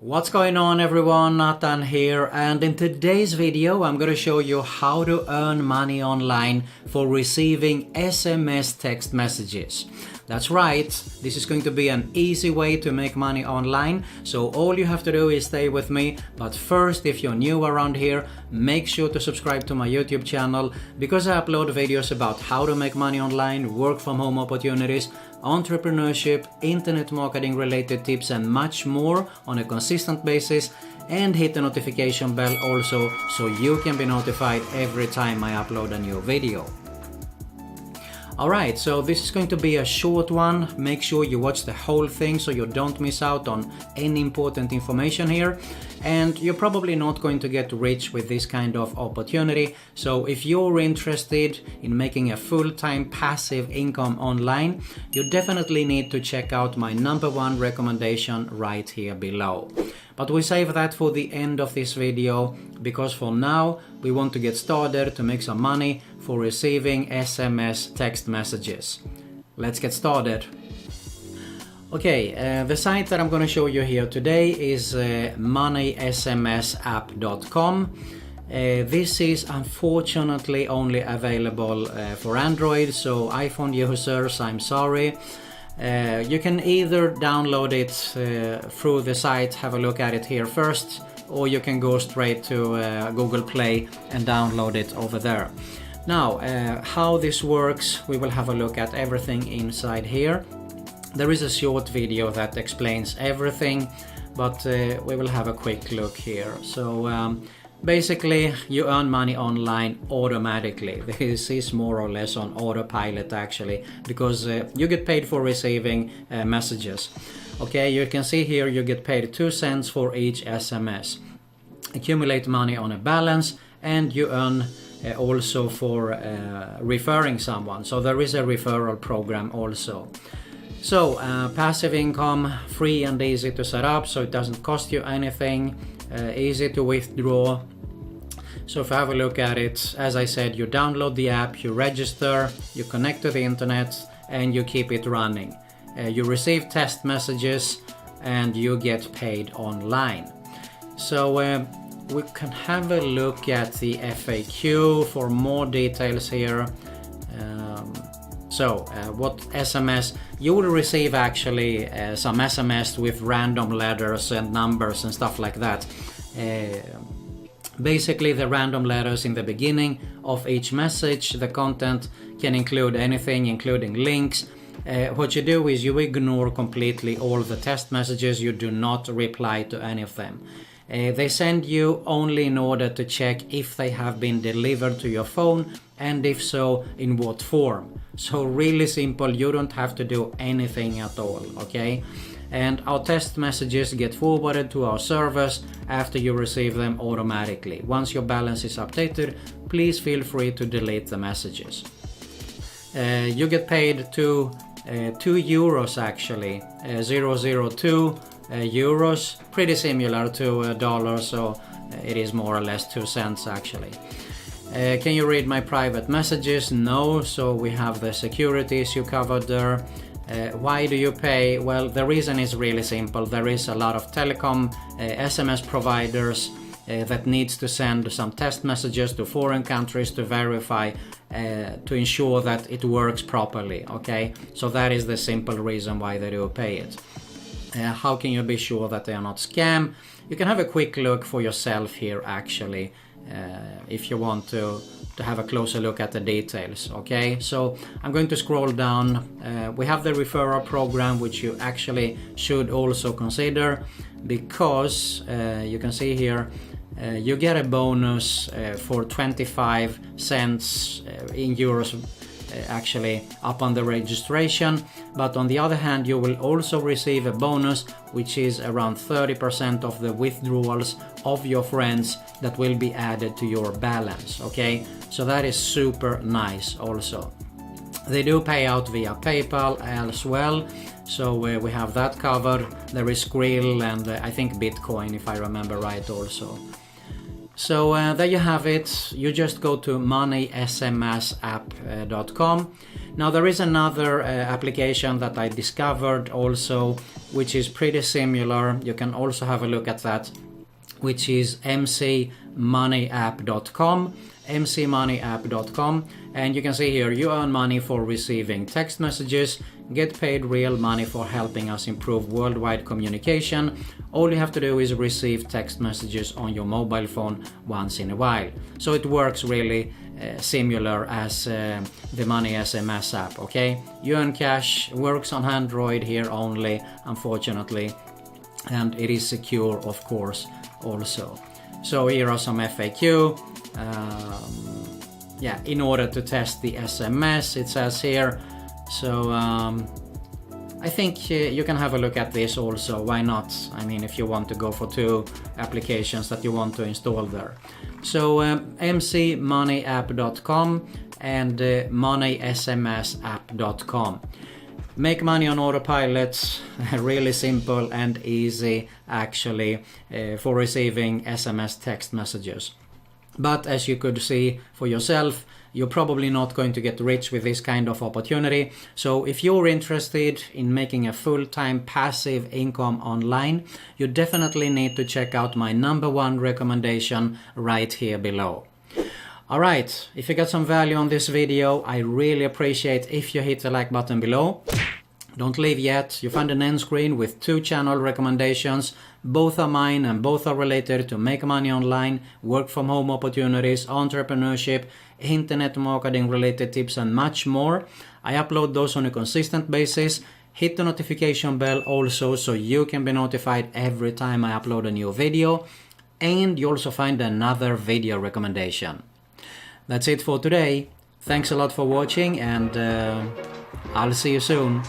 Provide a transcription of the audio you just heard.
What's going on everyone, Nathan here, and in today's video I'm going to show you how to earn money online for receiving SMS text messages. That's right, this is going to be an easy way to make money online, so all you have to do is stay with me. But first, if you're new around here, make sure to subscribe to my YouTube channel, because I upload videos about how to make money online, work from home opportunities, entrepreneurship, internet marketing related tips and much more on a consistent basis. And hit the notification bell also, so you can be notified every time I upload a new video. Alright, so this is going to be a short one. Make sure you watch the whole thing so you don't miss out on any important information here. And you're probably not going to get rich with this kind of opportunity. So if you're interested in making a full-time passive income online, you definitely need to check out my #1 recommendation right here below. But we save that for the end of this video, because for now we want to get started to make some money for receiving SMS text messages. Let's get started. Okay, the site that I'm going to show you here today is moneysmsapp.com. This is unfortunately only available for Android, so iPhone users, I'm sorry. You can either download it through the site, have a look at it here first, or you can go straight to Google Play and download it over there. Now, how this works, we will have a look at everything inside here. There is a short video that explains everything, but we will have a quick look here. So basically you earn money online automatically. This is more or less on autopilot actually, because you get paid for receiving messages. Okay, you can see here you get paid 2 cents for each SMS. Accumulate money on a balance, and you earn also for referring someone. So there is a referral program also. So passive income, free and easy to set up, so it doesn't cost you anything, easy to withdraw. So if you have a look at it, as I said, you download the app, you register, you connect to the internet, and you keep it running. You receive test messages and you get paid online. So we can have a look at the FAQ for more details here. What SMS, you will receive actually some SMS with random letters and numbers and stuff like that. Basically the random letters in the beginning of each message, the content can include anything, including links. What you do is you ignore completely all the test messages, you do not reply to any of them. They send you only in order to check if they have been delivered to your phone, and if so, in what form. So really simple, you don't have to do anything at all, okay? And our test messages get forwarded to our servers after you receive them automatically. Once your balance is updated, please feel free to delete the messages. You get paid to 2 euros actually, 002 euros, pretty similar to a dollar, so it is more or less 2 cents actually. Can you read my private messages? No, so we have the security issue covered there. Why do you pay? Well, the reason is really simple. There is a lot of telecom SMS providers that needs to send some test messages to foreign countries to verify, to ensure that it works properly, okay? So that is the simple reason why they do pay it. How can you be sure that they are not scam? You can have a quick look for yourself here actually, if you want to have a closer look at the details, okay? So I'm going to scroll down. We have the referral program, which you actually should also consider, because you can see here you get a bonus for 25 cents in euros actually upon the registration. But on the other hand, you will also receive a bonus which is around 30% of the withdrawals of your friends that will be added to your balance, okay? So that is super nice also. They do pay out via PayPal as well, so we have that covered. There is Skrill and I think Bitcoin, if I remember right also. So there you have it. You just go to moneysmsapp.com. Now there is another application that I discovered also, which is pretty similar. You can also have a look at that, which is mcmoneyapp.com. mcmoneyapp.com, and you can see here you earn money for receiving text messages, get paid real money for helping us improve worldwide communication. All you have to do is receive text messages on your mobile phone once in a while. So it works really similar as the Money SMS app, okay? You earn cash, works on Android here only, unfortunately, and it is secure, of course, also. So here are some FAQ. In order to test the SMS, it says here. So I think you can have a look at this also. Why not? I mean, if you want to go for 2 applications that you want to install there. So mcmoneyapp.com and moneysmsapp.com. Make money on autopilot, really simple and easy actually for receiving SMS text messages. But as you could see for yourself, you're probably not going to get rich with this kind of opportunity. So if you're interested in making a full-time passive income online, you definitely need to check out my #1 recommendation right here below. Alright, if you got some value on this video, I really appreciate if you hit the like button below. Don't leave yet. You find an end screen with 2 channel recommendations. Both are mine and both are related to make money online, work from home opportunities, entrepreneurship, internet marketing related tips and much more. I upload those on a consistent basis. Hit the notification bell also so you can be notified every time I upload a new video. And you also find another video recommendation. That's it for today. Thanks a lot for watching and I'll see you soon.